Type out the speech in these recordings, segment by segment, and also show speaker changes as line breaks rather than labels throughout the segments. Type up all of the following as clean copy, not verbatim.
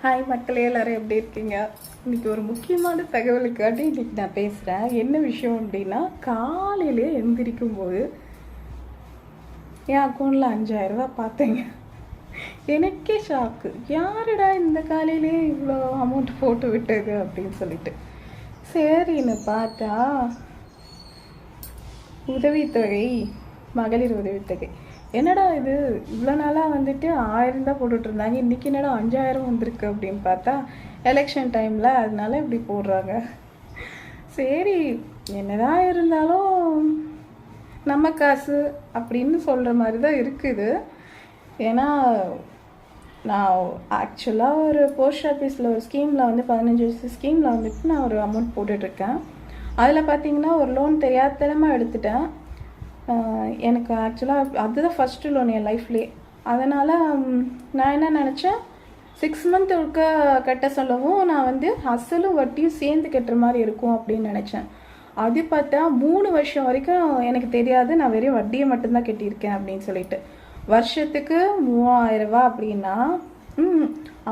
Hi மக்களே, எல்லாரும் எப்படி இருக்கீங்க? இன்னைக்கு ஒரு முக்கியமான தகவலுக்காட்டி இன்னைக்கு நான் பேசுகிறேன். என்ன விஷயம் அப்படின்னா, காலையிலே எந்திரிக்கும் போது என் அக்கௌண்ட்டில் 5000 ரூபா பார்த்தேங்க. எனக்கே ஷாக்கு. யாருடா இந்த காலையிலே இவ்வளோ அமௌண்ட் போட்டு விட்டது அப்படின்னு சொல்லிட்டு சரின்னு பார்த்தா, உதவித்தொகை, மகளிர் உதவித்தொகை. என்னடா இது, இவ்வளோ நாளாக வந்துட்டு 1000 தான் போட்டுட்டு இருந்தாங்க, இன்றைக்கி என்னடா 5000 வந்திருக்கு அப்படின்னு பார்த்தா, எலெக்ஷன் டைமில் அதனால இப்படி போடுறாங்க. சரி, என்னதான் இருந்தாலும் நம்ம காசு அப்படின்னு சொல்கிற மாதிரி தான் இருக்குது. ஏன்னா நான் ஆக்சுவலாக ஒரு போஸ்ட் ஆஃபீஸில் ஒரு ஸ்கீமில் வந்து 15 வருஷம் ஸ்கீமில் வந்துட்டு நான் ஒரு அமௌண்ட் போட்டுட்ருக்கேன். அதில் பார்த்தீங்கன்னா ஒரு லோன் தெரியாதனமாக எடுத்துட்டேன். எனக்கு ஆக்சுவலாக அதுதான் ஃபஸ்ட்டு லோன் என் லைஃப்லேயே. அதனால் நான் என்ன நினச்சேன், 6 மந்த் ஒருக்க கட்ட சொல்லவும் நான் வந்து அசலும் வட்டியும் சேர்ந்து கட்டுற மாதிரி இருக்கும் அப்படின்னு நினச்சேன். அது பார்த்தா 3 வருஷம் வரைக்கும் எனக்கு தெரியாது, நான் வெறும் வட்டியை மட்டும்தான் கட்டியிருக்கேன் அப்படின்னு சொல்லிட்டு. வருஷத்துக்கு 3000 ரூபா அப்படின்னா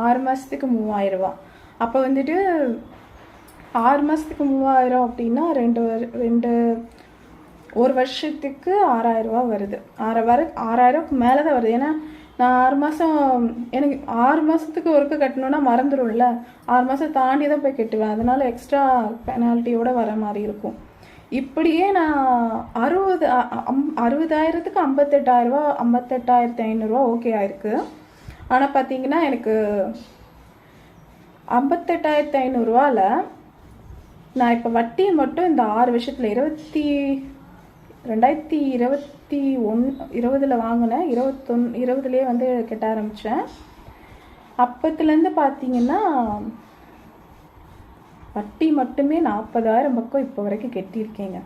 6 மாதத்துக்கு 3000 ரூபா. அப்போ வந்துட்டு 6 மாதத்துக்கு 3000 அப்படின்னா ஒரு வருஷத்துக்கு 6000 ரூபா வருது. 6000க்கு மேலே தான் வருது. ஏன்னா நான் 6 மாதம், எனக்கு 6 மாதத்துக்கு ஒருக்க கட்டணுன்னா மறந்துடும்ல, 6 மாதம் தாண்டி தான் போய் கட்டுவேன். அதனால் எக்ஸ்ட்ரா பெனால்ட்டியோடு வர மாதிரி இருக்கும். இப்படியே நான் 60,000க்கு 58,000 ரூபா, 58,500 ரூபா ஓகே ஆயிருக்கு. ஆனால் பார்த்தீங்கன்னா எனக்கு 58,500 ரூபாவில் நான் இப்போ வட்டியை மட்டும் இந்த 6 வருஷத்தில் 2020 வாங்கினேன். 2020லேயே வந்து கட்ட ஆரம்பித்தேன். அப்பத்துலேருந்து பார்த்தீங்கன்னா வட்டி மட்டுமே 40,000 பக்கம் இப்போ வரைக்கும் கட்டியிருக்கேங்க.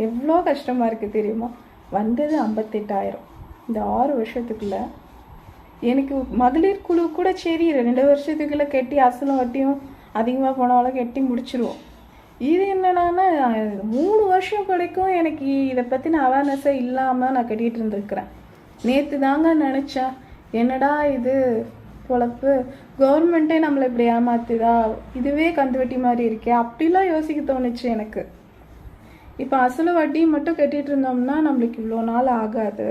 எவ்வளோ கஷ்டமாக இருக்குது தெரியுமா? வந்தது 58,000 இந்த 6 வருஷத்துக்குள்ளே. எனக்கு மகளிர் குழு கூட சரி 2 வருஷத்துக்குள்ளே கட்டி அசலும் வட்டியும் அதிகமாக போனாலும் கட்டி முடிச்சிருவோம். இது என்னன்னா 3 வருஷம் கிடைக்கும் எனக்கு இதை பற்றின அவேர்னஸே இல்லாமல் நான் கட்டிகிட்டு இருந்திருக்கிறேன். நேற்று தாங்க நினச்சேன், என்னடா இது பொழப்பு, கவர்மெண்ட்டே நம்மளை இப்படி ஏமாத்துதா, இதுவே கந்து வட்டி மாதிரி இருக்கே அப்படிலாம் யோசிக்க தோணுச்சு எனக்கு. இப்போ அசಲು வட்டி மட்டும் கட்டிகிட்டு இருந்தோம்னா நம்மளுக்கு இவ்வளோ நாள் ஆகாது,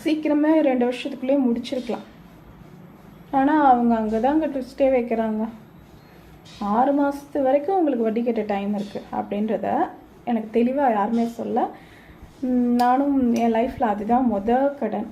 சீக்கிரமே 2 வருஷத்துக்குள்ளேயே முடிச்சிருக்கலாம். ஆனால் அவங்க அங்கே தாங்க ட்விஸ்டே வைக்கிறாங்க. 6 மாதத்து வரைக்கும் உங்களுக்கு வட்டி கட்ட டைம் இருக்குது அப்படின்றத எனக்கு தெளிவாக யாருமே சொல்ல. நானும் என் லைஃப்பில் அதுதான் கடன்.